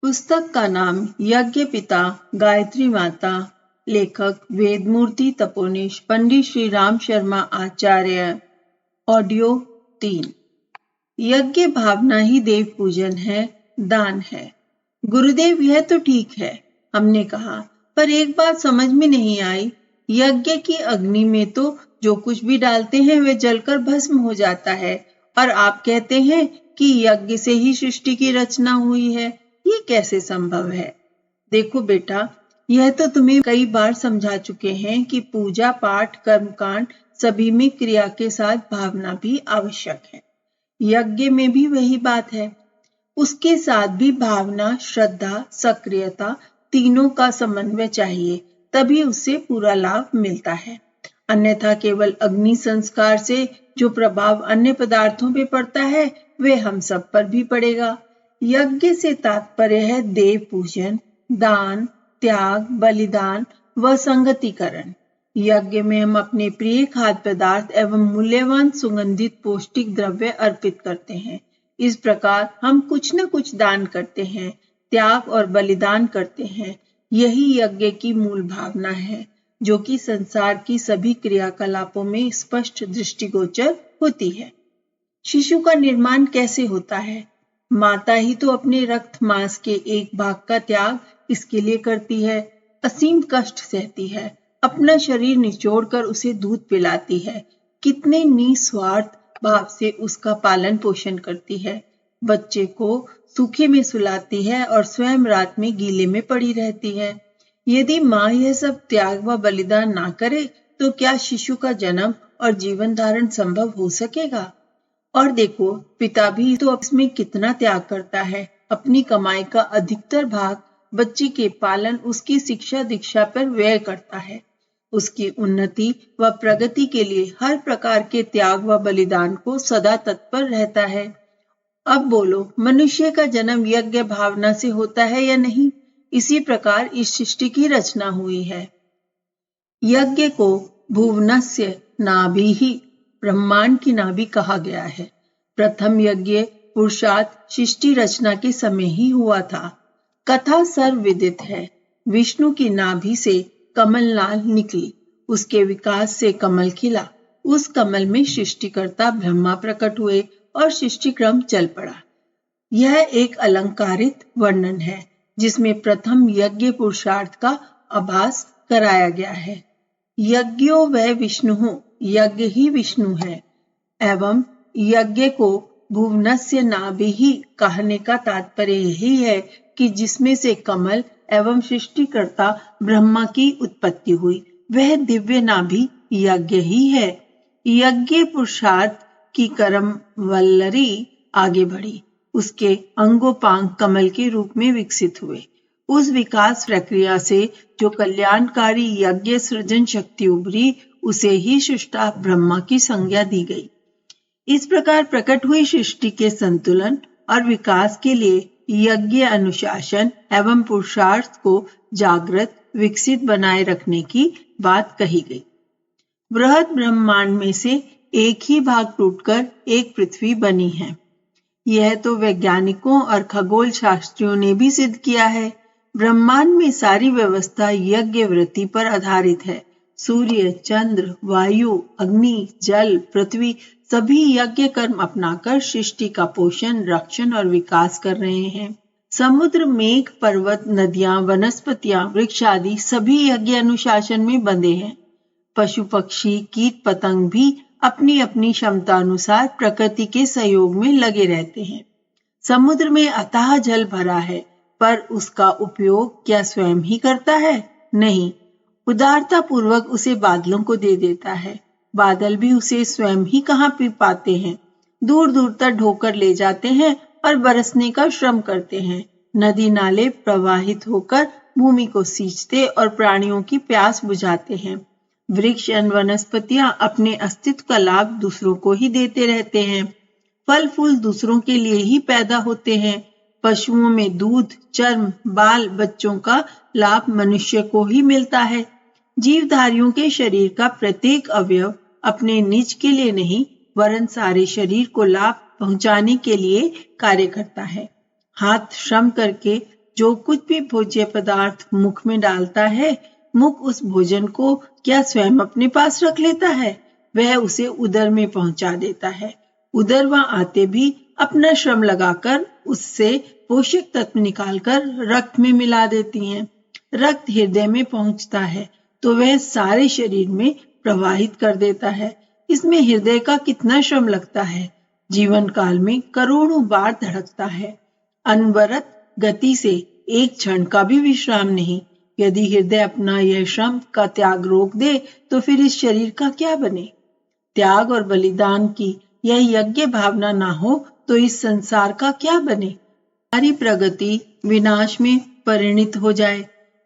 पुस्तक का नाम यज्ञ पिता गायत्री माता, लेखक वेदमूर्ति तपोनिश पंडित श्री राम शर्मा आचार्य। ऑडियो 3। यज्ञ भावना ही देव पूजन है, दान है। गुरुदेव यह तो ठीक है, हमने कहा, पर एक बात समझ में नहीं आई। यज्ञ की अग्नि में तो जो कुछ भी डालते हैं वे जलकर भस्म हो जाता है, और आप कहते हैं कि यज्ञ से ही सृष्टि की रचना हुई है। ये कैसे संभव है? देखो बेटा, यह तो तुम्हें कई बार समझा चुके हैं कि पूजा पाठ कर्मकांड सभी में क्रिया के साथ भावना भी आवश्यक है। यज्ञ में भी वही बात है। उसके साथ भी भावना, श्रद्धा, सक्रियता तीनों का समन्वय चाहिए, तभी उससे पूरा लाभ मिलता है। अन्यथा केवल अग्नि संस्कार से जो प्रभाव अन्य पदार्थों पे पड़ता है वे हम सब पर भी पड़ेगा। यज्ञ से तात्पर्य है देव पूजन, दान, त्याग, बलिदान व संगतिकरण। यज्ञ में हम अपने प्रिय खाद्य पदार्थ एवं मूल्यवान सुगंधित पौष्टिक द्रव्य अर्पित करते हैं। इस प्रकार हम कुछ न कुछ दान करते हैं, त्याग और बलिदान करते हैं। यही यज्ञ की मूल भावना है, जो कि संसार की सभी क्रियाकलापों में स्पष्ट दृष्टिगोचर होती है। शिशु का निर्माण कैसे होता है? माता ही तो अपने रक्त मांस के एक भाग का त्याग इसके लिए करती है, असीम कष्ट सहती है, अपना शरीर निचोड़कर उसे दूध पिलाती है, कितने निस्वार्थ भाव से उसका पालन पोषण करती है, बच्चे को सूखे में सुलाती है और स्वयं रात में गीले में पड़ी रहती है। यदि माँ यह सब त्याग व बलिदान ना करे तो क्या शिशु का जन्म और जीवन धारण संभव हो सकेगा? और देखो, पिता भी तो इसमें कितना त्याग करता है। अपनी कमाई का अधिकतर भाग बच्चे के पालन, उसकी शिक्षा दीक्षा पर व्यय करता है। उसकी उन्नति व प्रगति के लिए हर प्रकार के त्याग व बलिदान को सदा तत्पर रहता है। अब बोलो, मनुष्य का जन्म यज्ञ भावना से होता है या नहीं? इसी प्रकार इस सृष्टि की रचना हुई है। यज्ञ को भुवनस्य नाभिः, ब्रह्मांड की नाभि कहा गया है। प्रथम यज्ञ पुरुषार्थ सृष्टि रचना के समय ही हुआ था। कथा सर्वविदित है। विष्णु की नाभि से कमलनाल निकली, उसके विकास से कमल खिला, उस कमल में सृष्टिकर्ता ब्रह्मा प्रकट हुए और सृष्टि क्रम चल पड़ा। यह एक अलंकारित वर्णन है जिसमें प्रथम यज्ञ पुरुषार्थ का आभास कराया गया है। यज्ञो वह विष्णु, यज्ञ ही विष्णु है। एवं यज्ञ को भुवनस्य नाभिः कहने का तात्पर्य यही है कि जिसमें से कमल एवं सृष्टिकर्ता ब्रह्मा की उत्पत्ति हुई, वह दिव्य नाभि यज्ञ ही है। यज्ञ पुरुषार्थ की कर्म वल्लरी आगे बढ़ी, उसके अंगोपांग कमल के रूप में विकसित हुए। उस विकास प्रक्रिया से जो कल्याणकारी यज्ञ सृजन शक्ति उभरी, उसे ही सृष्टा ब्रह्मा की संज्ञा दी गई। इस प्रकार प्रकट हुई सृष्टि के संतुलन और विकास के लिए यज्ञ अनुशासन एवं पुरुषार्थ को जागृत, विकसित बनाए रखने की बात कही गई। बृहद ब्रह्मांड में से एक ही भाग टूटकर एक पृथ्वी बनी है। यह तो वैज्ञानिकों और खगोल शास्त्रियों ने भी सिद्ध किया है। ब्रह्मांड में सारी व्यवस्था यज्ञ वृत्ति पर आधारित है। सूर्य, चंद्र, वायु, अग्नि, जल, पृथ्वी सभी यज्ञ कर्म अपनाकर सृष्टि का पोषण, रक्षण और विकास कर रहे हैं। समुद्र, मेघ, पर्वत, नदियां, वनस्पतियां, वृक्ष आदि सभी यज्ञ अनुशासन में बंधे हैं। पशु पक्षी, कीट पतंग भी अपनी अपनी क्षमता अनुसार प्रकृति के सहयोग में लगे रहते हैं। समुद्र में अथाह जल भरा है, पर उसका उपयोग क्या स्वयं ही करता है? नहीं, उदारता पूर्वक उसे बादलों को दे देता है। बादल भी उसे स्वयं ही कहाँ पी पाते हैं, दूर दूर तक ढोकर ले जाते हैं और बरसने का श्रम करते हैं। नदी नाले प्रवाहित होकर भूमि को सींचते और प्राणियों की प्यास बुझाते हैं। वृक्ष एवं वनस्पतियां अपने अस्तित्व का लाभ दूसरों को ही देते रहते हैं। फल फूल दूसरों के लिए ही पैदा होते हैं। पशुओं में दूध, चर्म, बाल बच्चों का लाभ मनुष्य को ही मिलता है। जीवधारियों के शरीर का प्रत्येक अवयव अपने निज के लिए नहीं, वरन सारे शरीर को लाभ पहुंचाने के लिए कार्य करता है। हाथ श्रम करके जो कुछ भी भोज्य पदार्थ मुख में डालता है, मुख उस भोजन को क्या स्वयं अपने पास रख लेता है? वह उसे उदर में पहुंचा देता है। उदर वहां आते भी अपना श्रम लगाकर उससे पोषक तत्व निकालकर रक्त में मिला देती हैं। रक्त हृदय में पहुंचता है तो वह सारे शरीर में प्रवाहित कर देता है। इसमें हृदय का कितना श्रम लगता है। जीवन काल में करोड़ों बार धड़कता है, अनवरत गति से, एक क्षण का भी विश्राम नहीं। यदि हृदय अपना यह श्रम का त्याग रोक दे तो फिर इस शरीर का क्या बने? त्याग और बलिदान की यह यज्ञ भावना ना हो तो इस संसार का क्या बने? हमारी प्रगति विनाश में परिणित हो जाए।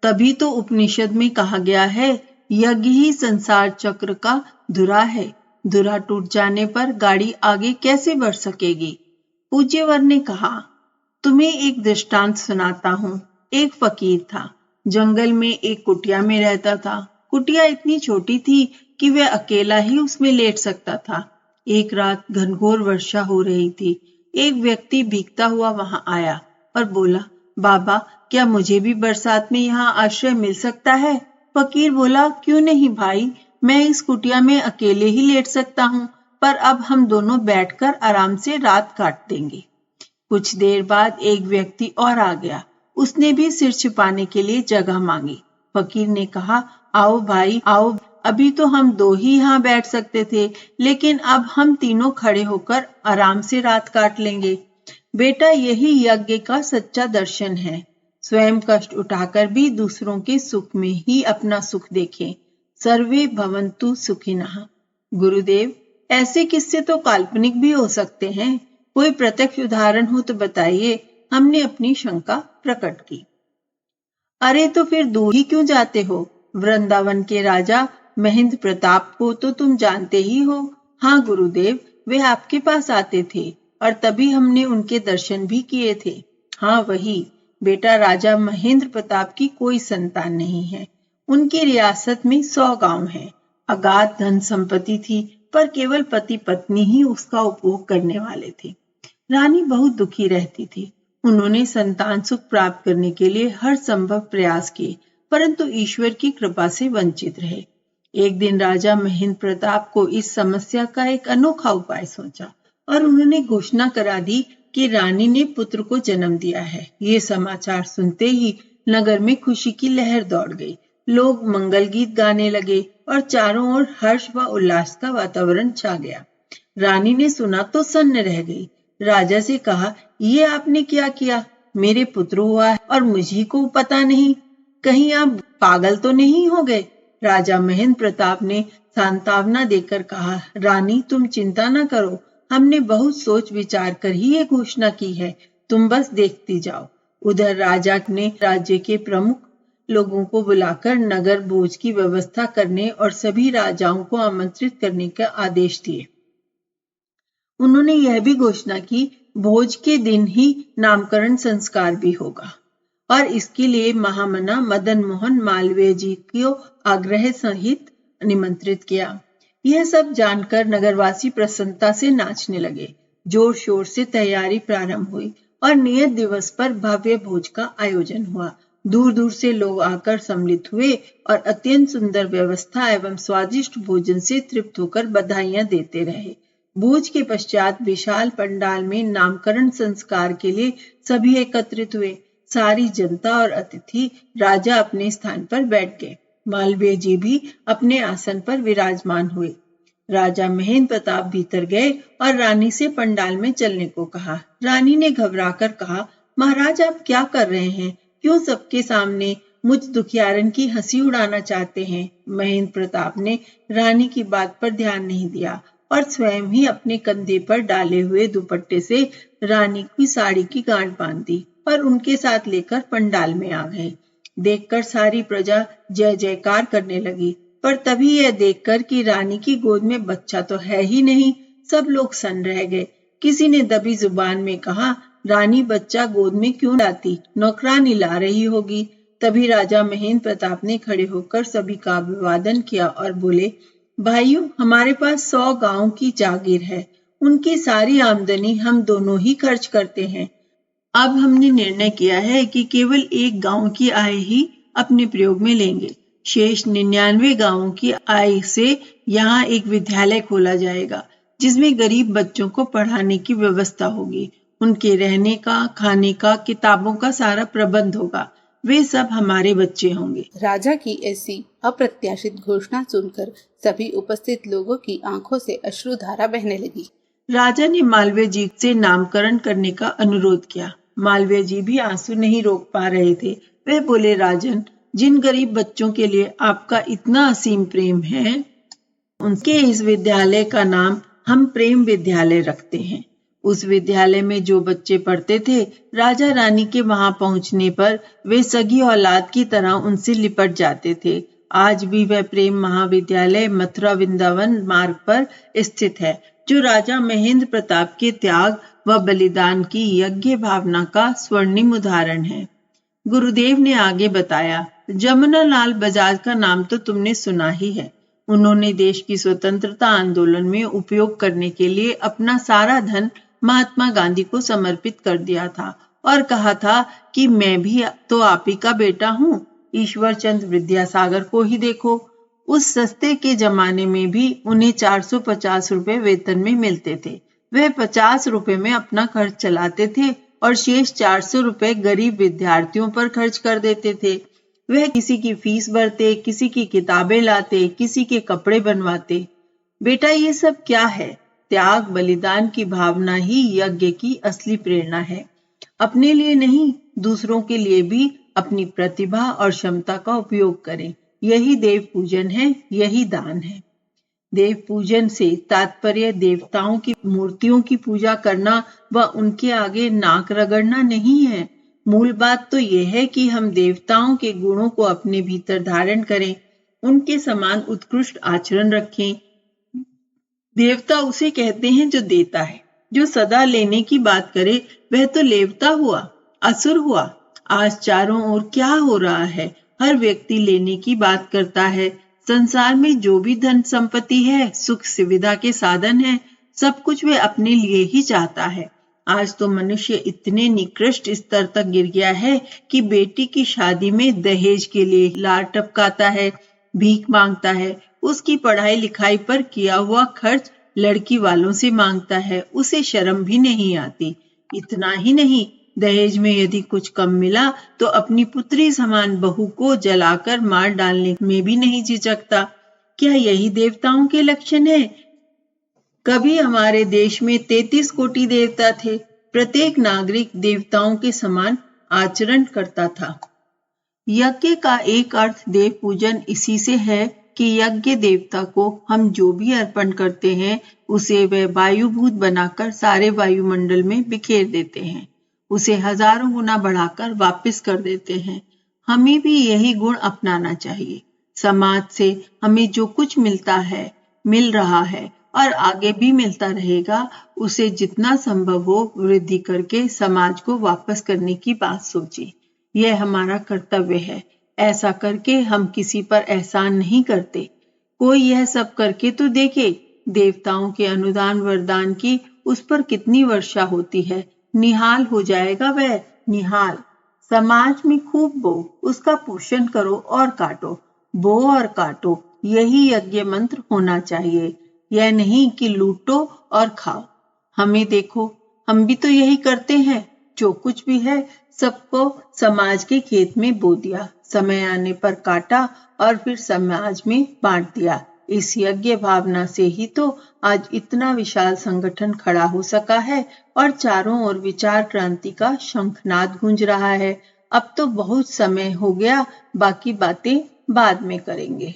तभी तो उपनिषद में कहा गया है, यज्ञ ही संसार चक्र का धुरा है। धुरा टूट जाने पर गाड़ी आगे कैसे बढ़ सकेगी? पूज्यवर ने कहा, तुम्हें एक दृष्टांत सुनाता हूँ। एक फकीर था, जंगल में एक कुटिया में रहता था। कुटिया इतनी छोटी थी कि वह अकेला ही उसमें लेट सकता था। एक रात घनघोर वर्षा हो रही थी। एक व्यक्ति भीगता हुआ वहां आया और बोला, बाबा, क्या मुझे भी बरसात में यहाँ आश्रय मिल सकता है? फकीर बोला, क्यों नहीं भाई, मैं इस कुटिया में अकेले ही लेट सकता हूँ, पर अब हम दोनों बैठकर आराम से रात काट देंगे। कुछ देर बाद एक व्यक्ति और आ गया। उसने भी सिर छिपाने के लिए जगह मांगी। फकीर ने कहा, आओ भाई आओ, अभी तो हम दो ही यहाँ बैठ सकते थे, लेकिन अब हम तीनों खड़े होकर आराम से रात काट लेंगे। बेटा, यही यज्ञ का सच्चा दर्शन है। स्वयं कष्ट उठाकर भी दूसरों के सुख में ही अपना सुख देखें। सर्वे भवन्तु सुखिनः। गुरुदेव, ऐसे किस्से तो काल्पनिक भी हो सकते हैं। कोई प्रत्यक्ष उदाहरण हो तो बताइए, हमने अपनी शंका प्रकट की। अरे तो फिर दूर ही क्यों जाते हो? वृंदावन के राजा महेंद्र प्रताप को तो तुम जानते ही हो। हाँ गुरुदेव, वे आपके पास आते थे और तभी हमने उनके दर्शन भी किए थे। हाँ वही। बेटा, राजा महेंद्र प्रताप की कोई संतान नहीं है। उनकी रियासत में 100 गांव हैं। अगाध धन संपत्ति थी, पर केवल पति पत्नी ही उसका उपभोग करने वाले थे। रानी बहुत दुखी रहती थी। उन्होंने संतान सुख प्राप्त करने के लिए हर संभव प्रयास किए, परंतु ईश्वर की कृपा से वंचित रहे। एक दिन राजा महेंद्र प्रताप को इस समस्या का एक अनोखा उपाय सोचा और उन्होंने घोषणा करा दी कि रानी ने पुत्र को जन्म दिया है। ये समाचार सुनते ही नगर में खुशी की लहर दौड़ गई। लोग मंगल गीत गाने लगे और चारों ओर हर्ष व उल्लास का वातावरण छा गया। रानी ने सुना तो सन्न रह गई। राजा से कहा, ये आपने क्या किया? मेरे पुत्र हुआ है और मुझे को पता नहीं। कहीं आप पागल तो नहीं हो गए? राजा महेंद्र प्रताप ने सांत्वना देकर कहा, रानी तुम चिंता न करो, हमने बहुत सोच विचार कर ही ये घोषणा की है, तुम बस देखती जाओ। उधर राजा ने राज्य के प्रमुख लोगों को बुलाकर नगर भोज की व्यवस्था करने और सभी राजाओं को आमंत्रित करने का आदेश दिए। उन्होंने यह भी घोषणा की, भोज के दिन ही नामकरण संस्कार भी होगा और इसके लिए महामना मदन मोहन मालवीय जी को आग्रह सहित निमंत्रित किया। यह सब जानकर नगरवासी प्रसन्नता से नाचने लगे। जोर शोर से तैयारी प्रारंभ हुई और नियत दिवस पर भव्य भोज का आयोजन हुआ। दूर दूर से लोग आकर सम्मिलित हुए और अत्यंत सुंदर व्यवस्था एवं स्वादिष्ट भोजन से तृप्त होकर बधाइयां देते रहे। भोज के पश्चात विशाल पंडाल में नामकरण संस्कार के लिए सभी एकत्रित हुए। सारी जनता और अतिथि राजा अपने स्थान पर बैठ गए। मालवीय जी भी अपने आसन पर विराजमान हुए। राजा महेंद्र प्रताप भीतर गए और रानी से पंडाल में चलने को कहा। रानी ने घबराकर कहा, महाराज आप क्या कर रहे हैं? क्यों सबके सामने मुझ दुखियारन की हंसी उड़ाना चाहते हैं? महेंद्र प्रताप ने रानी की बात पर ध्यान नहीं दिया और स्वयं ही अपने कंधे पर डाले हुए दुपट्टे से रानी की साड़ी की गांठ बांध दी और उनके साथ लेकर पंडाल में आ गए। देखकर सारी प्रजा जय जयकार करने लगी, पर तभी यह देखकर कि रानी की गोद में बच्चा तो है ही नहीं, सब लोग सन्न रह गए। किसी ने दबी जुबान में कहा, रानी बच्चा गोद में क्यों लाती? नौकरानी ला रही होगी। तभी राजा महेंद्र प्रताप ने खड़े होकर सभी का अभिवादन किया और बोले, भाइयों, हमारे पास 100 गांव की जागीर है, उनकी सारी आमदनी हम दोनों ही खर्च करते हैं। अब हमने निर्णय किया है कि केवल एक गांव की आय ही अपने प्रयोग में लेंगे। शेष 99 गांवों की आय से यहाँ एक विद्यालय खोला जाएगा, जिसमें गरीब बच्चों को पढ़ाने की व्यवस्था होगी। उनके रहने का, खाने का, किताबों का सारा प्रबंध होगा। वे सब हमारे बच्चे होंगे। राजा की ऐसी अप्रत्याशित घोषणा सुनकर सभी उपस्थित लोगों की आंखों से अश्रुधारा बहने लगी। राजा ने मालवीय जी से नामकरण करने का अनुरोध किया। मालवीय जी भी आंसू नहीं रोक पा रहे थे। वे बोले, राजन, जिन गरीब बच्चों के लिए आपका इतना असीम प्रेम है, उनके इस विद्यालय का नाम हम प्रेम विद्यालय रखते हैं। उस विद्यालय में जो बच्चे पढ़ते थे, राजा रानी के वहां पहुंचने पर वे सगी औलाद की तरह उनसे लिपट जाते थे। आज भी वह प्रेम महाविद्यालय मथुरा वृंदावन मार्ग पर स्थित है, जो राजा महेंद्र प्रताप के त्याग व बलिदान की यज्ञ भावना का स्वर्णिम उदाहरण है। गुरुदेव ने आगे बताया, जमुनालाल बजाज का नाम तो तुमने सुना ही है। उन्होंने देश की स्वतंत्रता आंदोलन में उपयोग करने के लिए अपना सारा धन महात्मा गांधी को समर्पित कर दिया था और कहा था कि मैं भी तो आप ही का बेटा हूँ। ईश्वर चंद्र विद्यासागर को ही देखो, उस सस्ते के जमाने में भी उन्हें 450 रुपए वेतन में मिलते थे। वे 50 रुपए में अपना खर्च चलाते थे और शेष 400 रुपए गरीब विद्यार्थियों पर खर्च कर देते थे। वह किसी की फीस भरते, किसी की किताबें लाते, किसी के कपड़े बनवाते। बेटा, ये सब क्या है? त्याग बलिदान की भावना ही यज्ञ की असली प्रेरणा है। अपने लिए नहीं, दूसरों के लिए भी अपनी प्रतिभा और क्षमता का उपयोग करें। यही देव पूजन है, यही दान है। देव पूजन से तात्पर्य देवताओं की मूर्तियों की पूजा करना व उनके आगे नाक रगड़ना नहीं है। मूल बात तो यह है कि हम देवताओं के गुणों को अपने भीतर धारण करें, उनके समान उत्कृष्ट आचरण रखें। देवता उसे कहते हैं जो देता है। जो सदा लेने की बात करे वह तो लेवता हुआ, असुर हुआ। आज चारों ओर क्या हो रहा है? हर व्यक्ति लेने की बात करता है। संसार में जो भी धन संपत्ति है, सुख सुविधा के साधन है, सब कुछ वे अपने लिए ही चाहता है। आज तो मनुष्य इतने निकृष्ट स्तर तक गिर गया है कि बेटी की शादी में दहेज के लिए लार टपकाता है, भीख मांगता है। उसकी पढ़ाई लिखाई पर किया हुआ खर्च लड़की वालों से मांगता है। उसे शर्म भी नहीं आती। इतना ही नहीं, दहेज में यदि कुछ कम मिला तो अपनी पुत्री समान बहू को जलाकर मार डालने में भी नहीं झिझकता। क्या यही देवताओं के लक्षण है? कभी हमारे देश में 33 कोटि देवता थे। प्रत्येक नागरिक देवताओं के समान आचरण करता था। यज्ञ का एक अर्थ देव पूजन इसी से है कि यज्ञ देवता को हम जो भी अर्पण करते हैं, उसे वे वायुभूत बनाकर सारे वायुमंडल में बिखेर देते हैं, उसे हजारों गुना बढ़ाकर वापस कर देते हैं। हमें भी यही गुण अपनाना चाहिए। समाज से हमें जो कुछ मिलता है, मिल रहा है और आगे भी मिलता रहेगा, उसे जितना संभव हो वृद्धि करके समाज को वापस करने की बात सोचें। यह हमारा कर्तव्य है। ऐसा करके हम किसी पर एहसान नहीं करते। कोई यह सब करके तो देखे। देवताओं के अनुदान वरदान की उस पर कितनी वर्षा होती है। निहाल हो जाएगा वह, निहाल। समाज में खूब बो, उसका पोषण करो और काटो, बो और काटो। यही यज्ञ मंत्र होना चाहिए। यह नहीं कि लूटो और खाओ। हमें देखो, हम भी तो यही करते हैं। जो कुछ भी है सबको समाज के खेत में बो दिया, समय आने पर काटा और फिर समाज में बांट दिया। इस यज्ञ भावना से ही तो आज इतना विशाल संगठन खड़ा हो सका है और चारों ओर विचार क्रांति का शंखनाद गूंज रहा है। अब तो बहुत समय हो गया, बाकी बातें बाद में करेंगे।